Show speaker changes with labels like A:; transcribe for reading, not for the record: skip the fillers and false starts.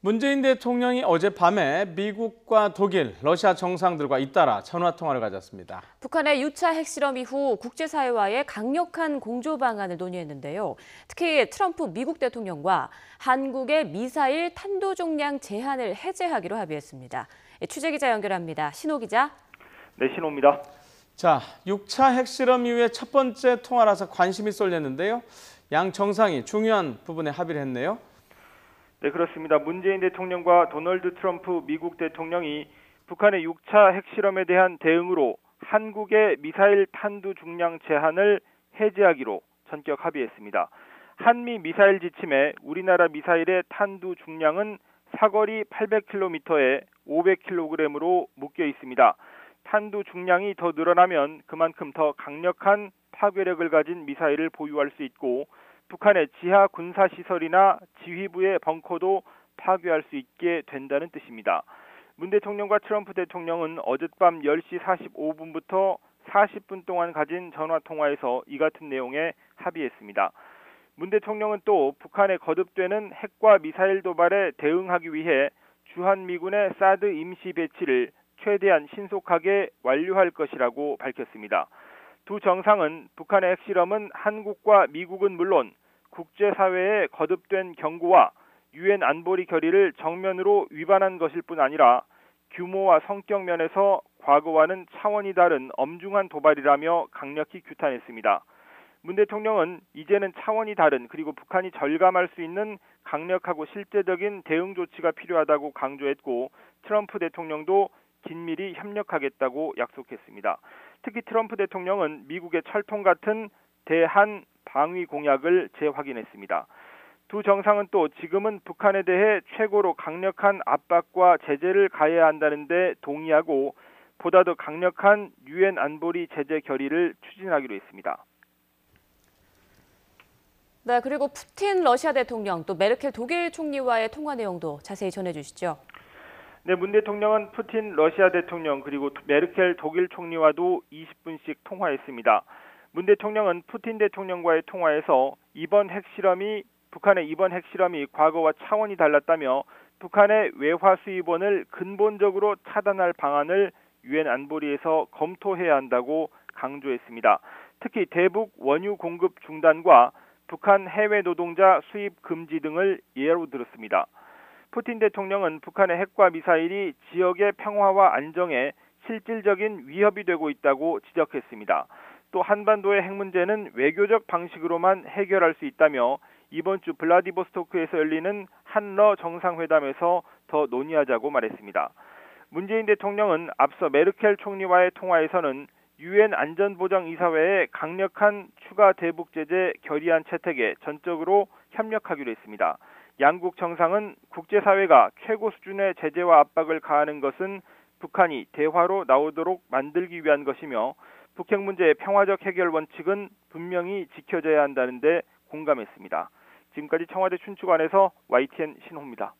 A: 문재인 대통령이 어젯밤에 미국과 독일, 러시아 정상들과 잇따라 전화통화를 가졌습니다.
B: 북한의 유차 핵실험 이후 국제사회와의 강력한 공조 방안을 논의했는데요. 특히 트럼프 미국 대통령과 한국의 미사일 탄도종량 제한을 해제하기로 합의했습니다. 취재기자 연결합니다. 신호 기자.
C: 네, 신호입니다.
A: 자, 6차 핵실험 이후에 첫 번째 통화라서 관심이 쏠렸는데요. 양 정상이 중요한 부분에 합의를 했네요.
C: 네, 그렇습니다. 문재인 대통령과 도널드 트럼프 미국 대통령이 북한의 6차 핵실험에 대한 대응으로 한국의 미사일 탄두 중량 제한을 해제하기로 전격 합의했습니다. 한미 미사일 지침에 우리나라 미사일의 탄두 중량은 사거리 800km에 500kg으로 묶여 있습니다. 탄두 중량이 더 늘어나면 그만큼 더 강력한 파괴력을 가진 미사일을 보유할 수 있고 북한의 지하 군사시설이나 지휘부의 벙커도 파괴할 수 있게 된다는 뜻입니다. 문 대통령과 트럼프 대통령은 어젯밤 10시 45분부터 40분 동안 가진 전화통화에서 이 같은 내용에 합의했습니다. 문 대통령은 또 북한의 거듭되는 핵과 미사일 도발에 대응하기 위해 주한미군의 사드 임시 배치를 최대한 신속하게 완료할 것이라고 밝혔습니다. 두 정상은 북한의 핵실험은 한국과 미국은 물론 국제사회의 거듭된 경고와 유엔 안보리 결의를 정면으로 위반한 것일 뿐 아니라 규모와 성격 면에서 과거와는 차원이 다른 엄중한 도발이라며 강력히 규탄했습니다. 문 대통령은 이제는 차원이 다른 그리고 북한이 절감할 수 있는 강력하고 실제적인 대응 조치가 필요하다고 강조했고 트럼프 대통령도 긴밀히 협력하겠다고 약속했습니다. 특히 트럼프 대통령은 미국의 철통 같은 대한 방위 공약을 재확인했습니다. 두 정상은 또 지금은 북한에 대해 최고로 강력한 압박과 제재를 가해야 한다는 데 동의하고 보다 더 강력한 유엔 안보리 제재 결의를 추진하기로 했습니다.
B: 네, 그리고 푸틴 러시아 대통령 또 메르켈 독일 총리와의 통화 내용도 자세히 전해주시죠.
C: 네, 문 대통령은 푸틴 러시아 대통령 그리고 메르켈 독일 총리와도 20분씩 통화했습니다. 문 대통령은 푸틴 대통령과의 통화에서 북한의 이번 핵실험이 과거와 차원이 달랐다며 북한의 외화 수입원을 근본적으로 차단할 방안을 유엔 안보리에서 검토해야 한다고 강조했습니다. 특히 대북 원유 공급 중단과 북한 해외 노동자 수입 금지 등을 예로 들었습니다. 푸틴 대통령은 북한의 핵과 미사일이 지역의 평화와 안정에 실질적인 위협이 되고 있다고 지적했습니다. 또 한반도의 핵 문제는 외교적 방식으로만 해결할 수 있다며 이번 주 블라디보스토크에서 열리는 한러 정상회담에서 더 논의하자고 말했습니다. 문재인 대통령은 앞서 메르켈 총리와의 통화에서는 유엔 안전보장이사회의 강력한 추가 대북 제재 결의안 채택에 전적으로 협력하기로 했습니다. 양국 정상은 국제사회가 최고 수준의 제재와 압박을 가하는 것은 북한이 대화로 나오도록 만들기 위한 것이며 북핵 문제의 평화적 해결 원칙은 분명히 지켜져야 한다는 데 공감했습니다. 지금까지 청와대 춘추관에서 YTN 신호입니다.